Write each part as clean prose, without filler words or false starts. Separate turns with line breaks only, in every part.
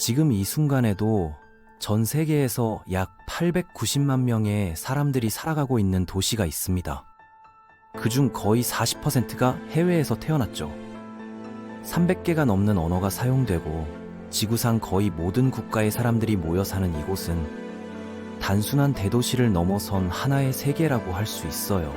지금 이 순간에도 전 세계에서 약 890만 명의 사람들이 살아가고 있는 도시가 있습니다. 그중 거의 40%가 해외에서 태어났죠. 300개가 넘는 언어가 사용되고 지구상 거의 모든 국가의 사람들이 모여 사는 이곳은 단순한 대도시를 넘어선 하나의 세계라고 할 수 있어요.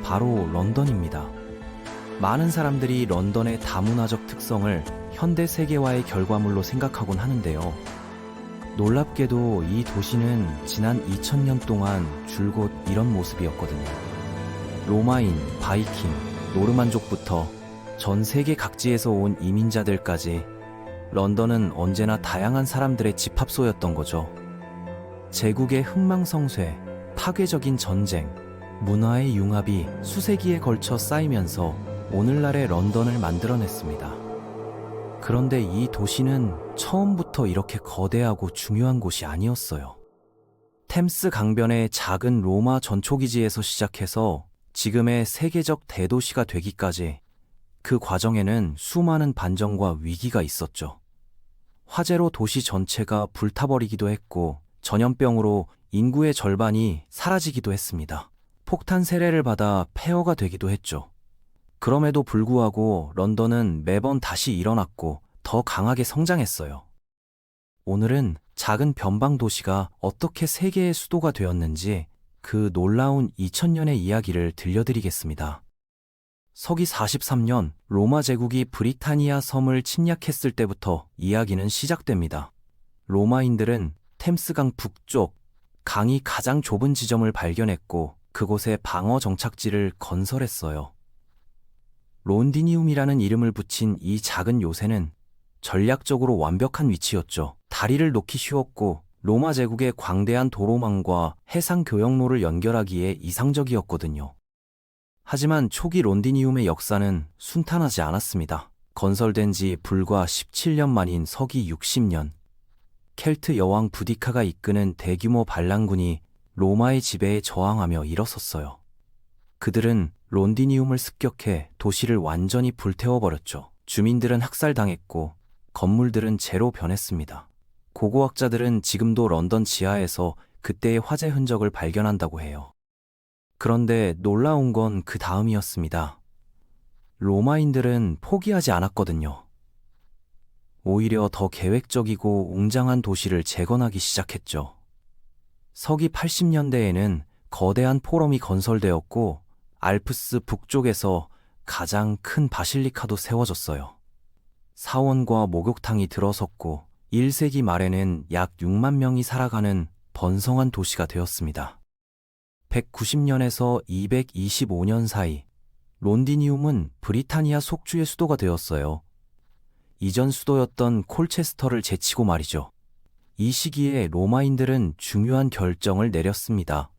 바로 런던입니다. 많은 사람들이 런던의 다문화적 특성을 현대 세계화의 결과물로 생각하곤 하는데요. 놀랍게도 이 도시는 지난 2000년 동안 줄곧 이런 모습이었거든요. 로마인, 바이킹, 노르만족부터 전 세계 각지에서 온 이민자들까지 런던은 언제나 다양한 사람들의 집합소였던 거죠. 제국의 흥망성쇠, 파괴적인 전쟁, 문화의 융합이 수세기에 걸쳐 쌓이면서 오늘날의 런던을 만들어냈습니다. 그런데 이 도시는 처음부터 이렇게 거대하고 중요한 곳이 아니었어요. 템스 강변의 작은 로마 전초기지에서 시작해서 지금의 세계적 대도시가 되기까지 그 과정에는 수많은 반전과 위기가 있었죠. 화재로 도시 전체가 불타버리기도 했고 전염병으로 인구의 절반이 사라지기도 했습니다. 폭탄 세례를 받아 폐허가 되기도 했죠. 그럼에도 불구하고 런던은 매번 다시 일어났고 더 강하게 성장했어요. 오늘은 작은 변방 도시가 어떻게 세계의 수도가 되었는지 그 놀라운 2000년의 이야기를 들려드리겠습니다. 서기 43년 로마 제국이 브리타니아 섬을 침략했을 때부터 이야기는 시작됩니다. 로마인들은 템스강 북쪽, 강이 가장 좁은 지점을 발견했고 그곳에 방어 정착지를 건설했어요. 론디니움이라는 이름을 붙인 이 작은 요새는 전략적으로 완벽한 위치였죠. 다리를 놓기 쉬웠고 로마 제국의 광대한 도로망과 해상 교역로를 연결하기에 이상적이었거든요. 하지만 초기 론디니움의 역사는 순탄하지 않았습니다. 건설된 지 불과 17년 만인 서기 60년, 켈트 여왕 부디카가 이끄는 대규모 반란군이 로마의 지배에 저항하며 일어섰어요. 그들은 론디니움을 습격해 도시를 완전히 불태워버렸죠. 주민들은 학살당했고 건물들은 재로 변했습니다. 고고학자들은 지금도 런던 지하에서 그때의 화재 흔적을 발견한다고 해요. 그런데 놀라운 건 그 다음이었습니다. 로마인들은 포기하지 않았거든요. 오히려 더 계획적이고 웅장한 도시를 재건하기 시작했죠. 서기 80년대에는 거대한 포럼이 건설되었고 알프스 북쪽에서 가장 큰 바실리카도 세워졌어요. 사원과 목욕탕이 들어섰고 1세기 말에는 약 6만 명이 살아가는 번성한 도시가 되었습니다. 190년에서 225년 사이 론디니움은 브리타니아 속주의 수도가 되었어요. 이전 수도였던 콜체스터를 제치고 말이죠. 이 시기에 로마인들은 중요한 결정을 내렸습니다.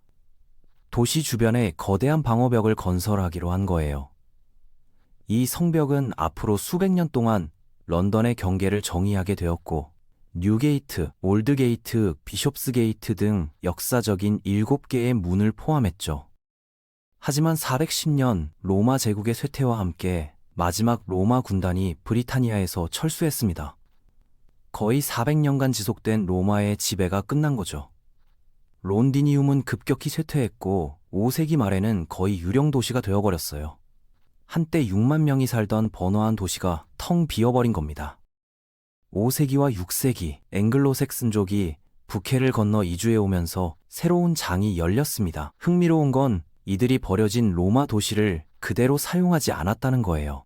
도시 주변에 거대한 방어벽을 건설하기로 한 거예요. 이 성벽은 앞으로 수백 년 동안 런던의 경계를 정의하게 되었고 뉴게이트, 올드게이트, 비숍스게이트 등 역사적인 7개의 문을 포함했죠. 하지만 410년 로마 제국의 쇠퇴와 함께 마지막 로마 군단이 브리타니아에서 철수했습니다. 거의 400년간 지속된 로마의 지배가 끝난 거죠. 론디니움은 급격히 쇠퇴했고 5세기 말에는 거의 유령 도시가 되어버렸어요. 한때 6만 명이 살던 번화한 도시가 텅 비어버린 겁니다. 5세기와 6세기 앵글로색슨족이 북해를 건너 이주해 오면서 새로운 장이 열렸습니다. 흥미로운 건 이들이 버려진 로마 도시를 그대로 사용하지 않았다는 거예요.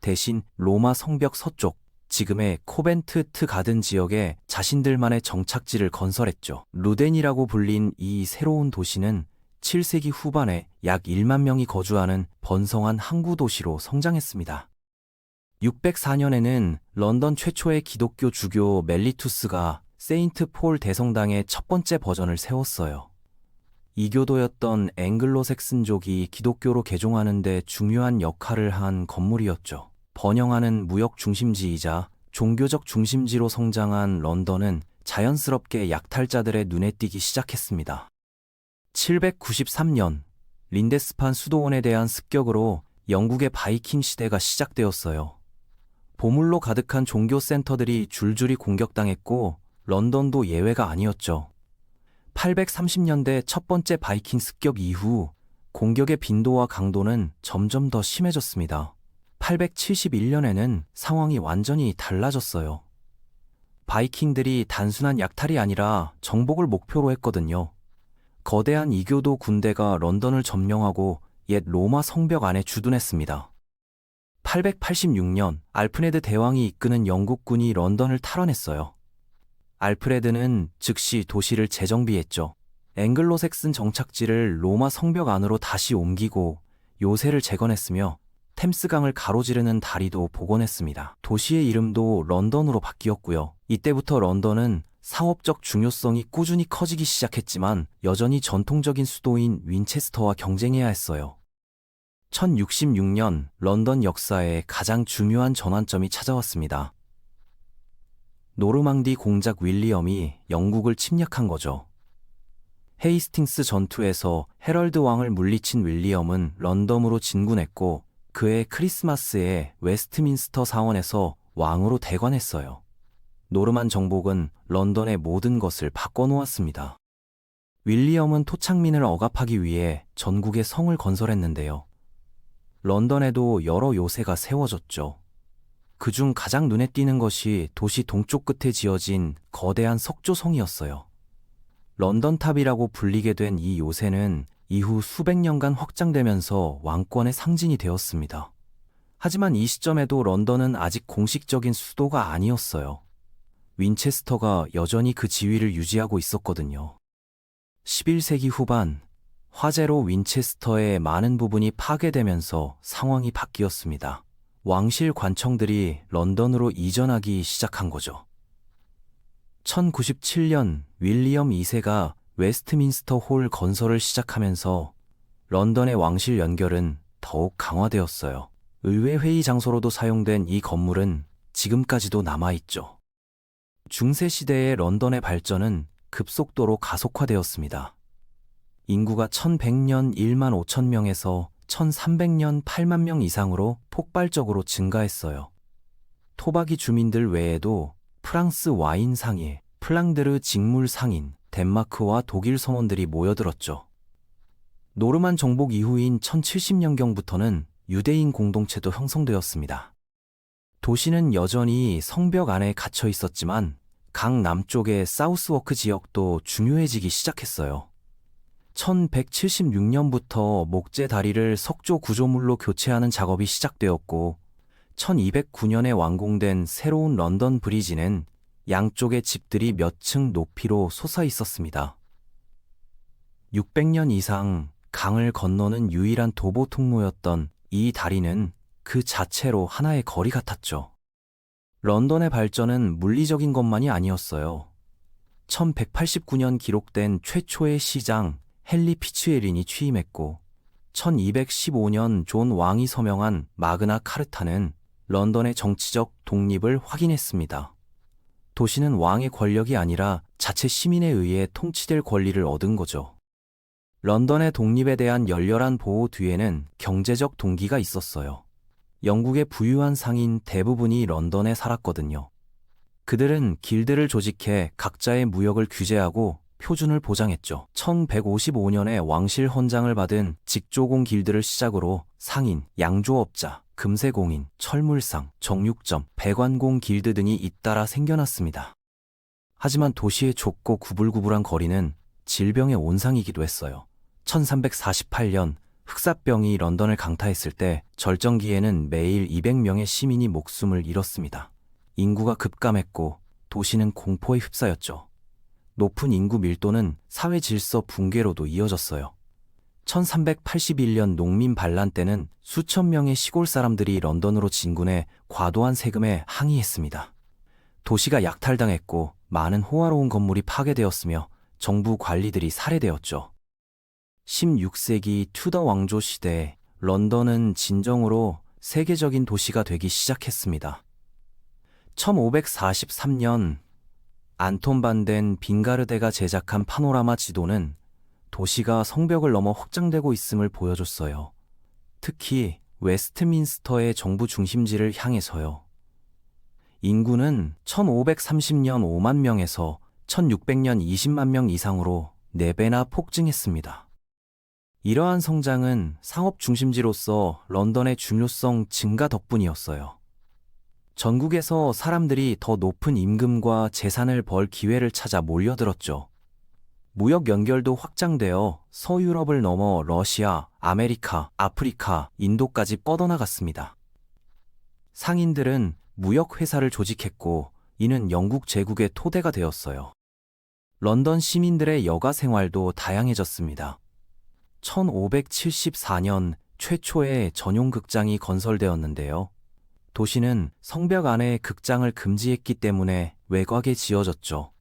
대신 로마 성벽 서쪽, 지금의 코벤트 가든 지역에 자신들만의 정착지를 건설했죠. 루덴이라고 불린 이 새로운 도시는 7세기 후반에 약 1만 명이 거주하는 번성한 항구 도시로 성장했습니다. 604년에는 런던 최초의 기독교 주교 멜리투스가 세인트 폴 대성당의 첫 번째 버전을 세웠어요. 이교도였던 앵글로색슨족이 기독교로 개종하는 데 중요한 역할을 한 건물이었죠. 번영하는 무역 중심지이자 종교적 중심지로 성장한 런던은 자연스럽게 약탈자들의 눈에 띄기 시작했습니다. 793년 린데스판 수도원에 대한 습격으로 영국의 바이킹 시대가 시작되었어요. 보물로 가득한 종교 센터들이 줄줄이 공격당했고 런던도 예외가 아니었죠. 830년대 첫 번째 바이킹 습격 이후 공격의 빈도와 강도는 점점 더 심해졌습니다. 871년에는 상황이 완전히 달라졌어요. 바이킹들이 단순한 약탈이 아니라 정복을 목표로 했거든요. 거대한 이교도 군대가 런던을 점령하고 옛 로마 성벽 안에 주둔했습니다. 886년 알프레드 대왕이 이끄는 영국군이 런던을 탈환했어요. 알프레드는 즉시 도시를 재정비했죠. 앵글로색슨 정착지를 로마 성벽 안으로 다시 옮기고 요새를 재건했으며 템스강을 가로지르는 다리도 복원했습니다. 도시의 이름도 런던으로 바뀌었고요. 이때부터 런던은 상업적 중요성이 꾸준히 커지기 시작했지만 여전히 전통적인 수도인 윈체스터와 경쟁해야 했어요. 1066년 런던 역사의 가장 중요한 전환점이 찾아왔습니다. 노르망디 공작 윌리엄이 영국을 침략한 거죠. 헤이스팅스 전투에서 헤럴드 왕을 물리친 윌리엄은 런던으로 진군했고 그해 크리스마스에 웨스트민스터 사원에서 왕으로 대관했어요. 노르만 정복은 런던의 모든 것을 바꿔놓았습니다. 윌리엄은 토착민을 억압하기 위해 전국에 성을 건설했는데요. 런던에도 여러 요새가 세워졌죠. 그중 가장 눈에 띄는 것이 도시 동쪽 끝에 지어진 거대한 석조성이었어요. 런던탑이라고 불리게 된 이 요새는 이후 수백 년간 확장되면서 왕권의 상징이 되었습니다. 하지만 이 시점에도 런던은 아직 공식적인 수도가 아니었어요. 윈체스터가 여전히 그 지위를 유지하고 있었거든요. 11세기 후반, 화재로 윈체스터의 많은 부분이 파괴되면서 상황이 바뀌었습니다. 왕실 관청들이 런던으로 이전하기 시작한 거죠. 1097년 윌리엄 2세가 웨스트민스터 홀 건설을 시작하면서 런던의 왕실 연결은 더욱 강화되었어요. 의회 회의 장소로도 사용된 이 건물은 지금까지도 남아있죠. 중세 시대의 런던의 발전은 급속도로 가속화되었습니다. 인구가 1100년 1만 5천 명에서 1300년 8만 명 이상으로 폭발적으로 증가했어요. 토박이 주민들 외에도 프랑스 와인 상인, 플랑드르 직물 상인, 덴마크와 독일 선원들이 모여들었죠. 노르만 정복 이후인 1070년경부터는 유대인 공동체도 형성되었습니다. 도시는 여전히 성벽 안에 갇혀 있었지만 강 남쪽의 사우스워크 지역도 중요해지기 시작했어요. 1176년부터 목재 다리를 석조 구조물로 교체하는 작업이 시작되었고 1209년에 완공된 새로운 런던 브리지는 양쪽의 집들이 몇 층 높이로 솟아 있었습니다. 600년 이상 강을 건너는 유일한 도보 통로였던 이 다리는 그 자체로 하나의 거리 같았죠. 런던의 발전은 물리적인 것만이 아니었어요. 1189년 기록된 최초의 시장 헨리 피츠에린이 취임했고 1215년 존 왕이 서명한 마그나 카르타는 런던의 정치적 독립을 확인했습니다. 도시는 왕의 권력이 아니라 자체 시민에 의해 통치될 권리를 얻은 거죠. 런던의 독립에 대한 열렬한 보호 뒤에는 경제적 동기가 있었어요. 영국의 부유한 상인 대부분이 런던에 살았거든요. 그들은 길드를 조직해 각자의 무역을 규제하고 표준을 보장했죠. 1155년에 왕실 헌장을 받은 직조공 길드를 시작으로 상인, 양조업자, 금세공인, 철물상, 정육점, 배관공 길드 등이 잇따라 생겨났습니다. 하지만 도시의 좁고 구불구불한 거리는 질병의 온상이기도 했어요. 1348년 흑사병이 런던을 강타했을 때 절정기에는 매일 200명의 시민이 목숨을 잃었습니다. 인구가 급감했고 도시는 공포에 휩싸였죠. 높은 인구 밀도는 사회 질서 붕괴로도 이어졌어요. 1381년 농민 반란 때는 수천 명의 시골 사람들이 런던으로 진군해 과도한 세금에 항의했습니다. 도시가 약탈당했고 많은 호화로운 건물이 파괴되었으며 정부 관리들이 살해되었죠. 16세기 튜더 왕조 시대에 런던은 진정으로 세계적인 도시가 되기 시작했습니다. 1543년 안톤 반덴 빙가르데가 제작한 파노라마 지도는 도시가 성벽을 넘어 확장되고 있음을 보여줬어요. 특히 웨스트민스터의 정부 중심지를 향해서요. 인구는 1530년 5만 명에서 1600년 20만 명 이상으로 4배나 폭증했습니다. 이러한 성장은 상업 중심지로서 런던의 중요성 증가 덕분이었어요. 전국에서 사람들이 더 높은 임금과 재산을 벌 기회를 찾아 몰려들었죠. 무역 연결도 확장되어 서유럽을 넘어 러시아, 아메리카, 아프리카, 인도까지 뻗어나갔습니다. 상인들은 무역 회사를 조직했고 이는 영국 제국의 토대가 되었어요. 런던 시민들의 여가 생활도 다양해졌습니다. 1574년 최초의 전용 극장이 건설되었는데요. 도시는 성벽 안에 극장을 금지했기 때문에 외곽에 지어졌죠.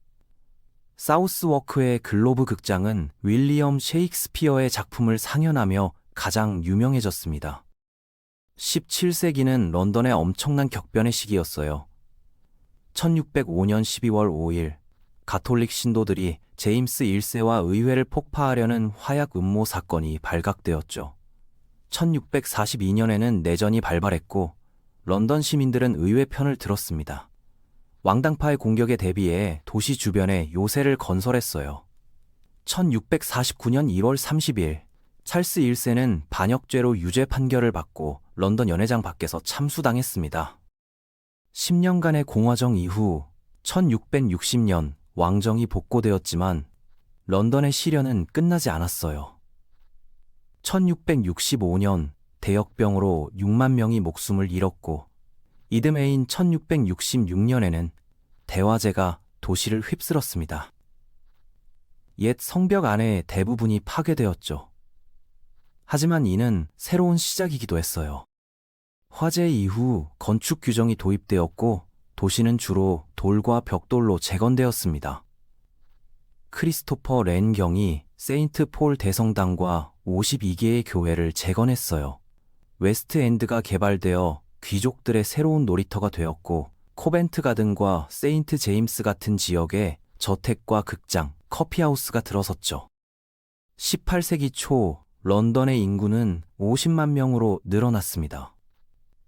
사우스워크의 글로브 극장은 윌리엄 셰익스피어의 작품을 상연하며 가장 유명해졌습니다. 17세기는 런던의 엄청난 격변의 시기였어요. 1605년 12월 5일 가톨릭 신도들이 제임스 1세와 의회를 폭파하려는 화약 음모 사건이 발각되었죠. 1642년에는 내전이 발발했고 런던 시민들은 의회 편을 들었습니다. 왕당파의 공격에 대비해 도시 주변에 요새를 건설했어요. 1649년 1월 30일 찰스 1세는 반역죄로 유죄 판결을 받고 런던 연회장 밖에서 참수당했습니다. 10년간의 공화정 이후 1660년 왕정이 복고되었지만 런던의 시련은 끝나지 않았어요. 1665년 대역병으로 6만 명이 목숨을 잃었고 이듬해인 1666년에는 대화재가 도시를 휩쓸었습니다. 옛 성벽 안의 대부분이 파괴되었죠. 하지만 이는 새로운 시작이기도 했어요. 화재 이후 건축 규정이 도입되었고 도시는 주로 돌과 벽돌로 재건되었습니다. 크리스토퍼 렌 경이 세인트 폴 대성당과 52개의 교회를 재건했어요. 웨스트 엔드가 개발되어 귀족들의 새로운 놀이터가 되었고 코벤트 가든과 세인트 제임스 같은 지역에 저택과 극장, 커피하우스가 들어섰죠. 18세기 초 런던의 인구는 50만 명으로 늘어났습니다.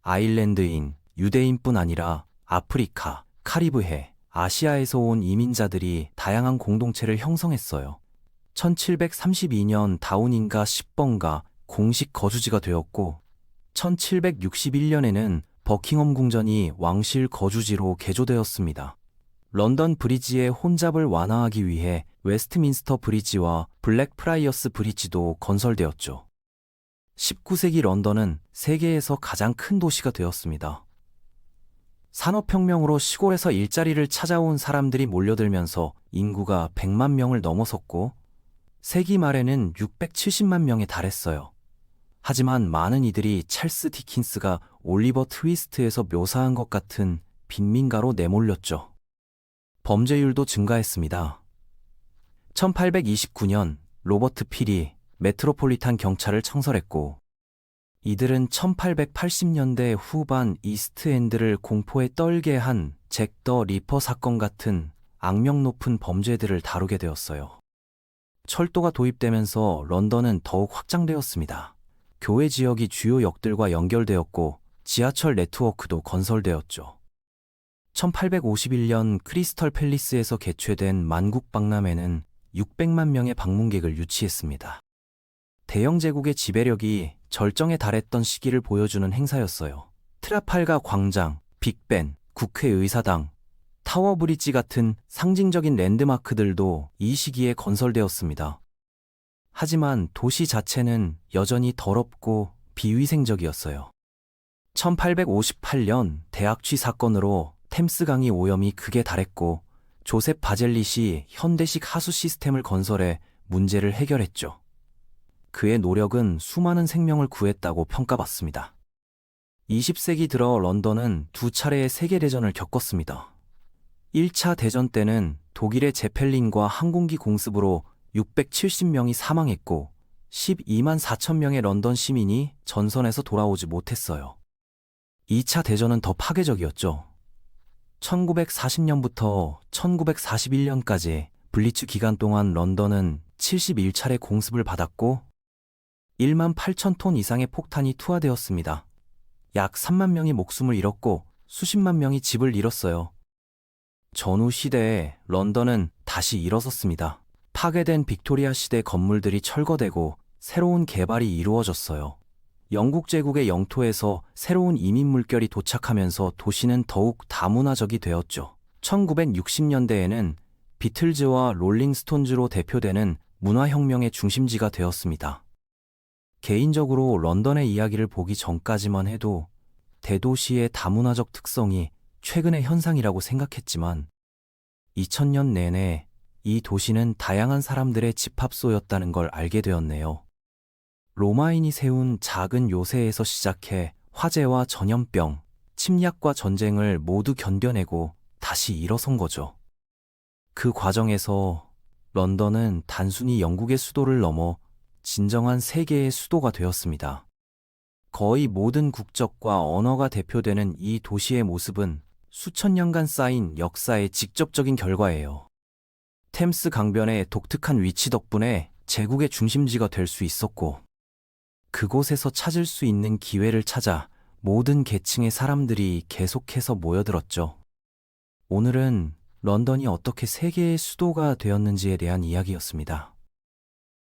아일랜드인, 유대인뿐 아니라 아프리카, 카리브해, 아시아에서 온 이민자들이 다양한 공동체를 형성했어요. 1732년 다우닝가 10번가 공식 거주지가 되었고 1761년에는 버킹엄 궁전이 왕실 거주지로 개조되었습니다. 런던 브리지의 혼잡을 완화하기 위해 웨스트민스터 브리지와 블랙프라이어스 브리지도 건설되었죠. 19세기 런던은 세계에서 가장 큰 도시가 되었습니다. 산업혁명으로 시골에서 일자리를 찾아온 사람들이 몰려들면서 인구가 100만 명을 넘어섰고 세기 말에는 670만 명에 달했어요. 하지만 많은 이들이 찰스 디킨스가 올리버 트위스트에서 묘사한 것 같은 빈민가로 내몰렸죠. 범죄율도 증가했습니다. 1829년 로버트 필이 메트로폴리탄 경찰을 창설했고 이들은 1880년대 후반 이스트엔드를 공포에 떨게 한 잭 더 리퍼 사건 같은 악명 높은 범죄들을 다루게 되었어요. 철도가 도입되면서 런던은 더욱 확장되었습니다. 교외 지역이 주요 역들과 연결되었고 지하철 네트워크도 건설되었죠. 1851년 크리스털 팰리스에서 개최된 만국박람회는 600만 명의 방문객을 유치했습니다. 대영 제국의 지배력이 절정에 달했던 시기를 보여주는 행사였어요. 트라팔가 광장, 빅벤, 국회의사당, 타워브리지 같은 상징적인 랜드마크들도 이 시기에 건설되었습니다. 하지만 도시 자체는 여전히 더럽고 비위생적이었어요. 1858년 대학취 사건으로 템스강의 오염이 극에 달했고 조셉 바젤릿이 현대식 하수 시스템을 건설해 문제를 해결했죠. 그의 노력은 수많은 생명을 구했다고 평가받습니다. 20세기 들어 런던은 두 차례의 세계대전을 겪었습니다. 1차 대전 때는 독일의 제펠린과 항공기 공습으로 670명이 사망했고 12만 4천 명의 런던 시민이 전선에서 돌아오지 못했어요. 2차 대전은 더 파괴적이었죠. 1940년부터 1941년까지 블리츠 기간 동안 런던은 71차례 공습을 받았고 1만 8천 톤 이상의 폭탄이 투하되었습니다. 약 3만 명이 목숨을 잃었고 수십만 명이 집을 잃었어요. 전후 시대에 런던은 다시 일어섰습니다. 파괴된 빅토리아 시대 건물들이 철거되고 새로운 개발이 이루어졌어요. 영국 제국의 영토에서 새로운 이민 물결이 도착하면서 도시는 더욱 다문화적이 되었죠. 1960년대에는 비틀즈와 롤링스톤즈로 대표되는 문화혁명의 중심지가 되었습니다. 개인적으로 런던의 이야기를 보기 전까지만 해도 대도시의 다문화적 특성이 최근의 현상이라고 생각했지만 2000년 내내 이 도시는 다양한 사람들의 집합소였다는 걸 알게 되었네요. 로마인이 세운 작은 요새에서 시작해 화재와 전염병, 침략과 전쟁을 모두 견뎌내고 다시 일어선 거죠. 그 과정에서 런던은 단순히 영국의 수도를 넘어 진정한 세계의 수도가 되었습니다. 거의 모든 국적과 언어가 대표되는 이 도시의 모습은 수천 년간 쌓인 역사의 직접적인 결과예요. 템스 강변의 독특한 위치 덕분에 제국의 중심지가 될 수 있었고, 그곳에서 찾을 수 있는 기회를 찾아 모든 계층의 사람들이 계속해서 모여들었죠. 오늘은 런던이 어떻게 세계의 수도가 되었는지에 대한 이야기였습니다.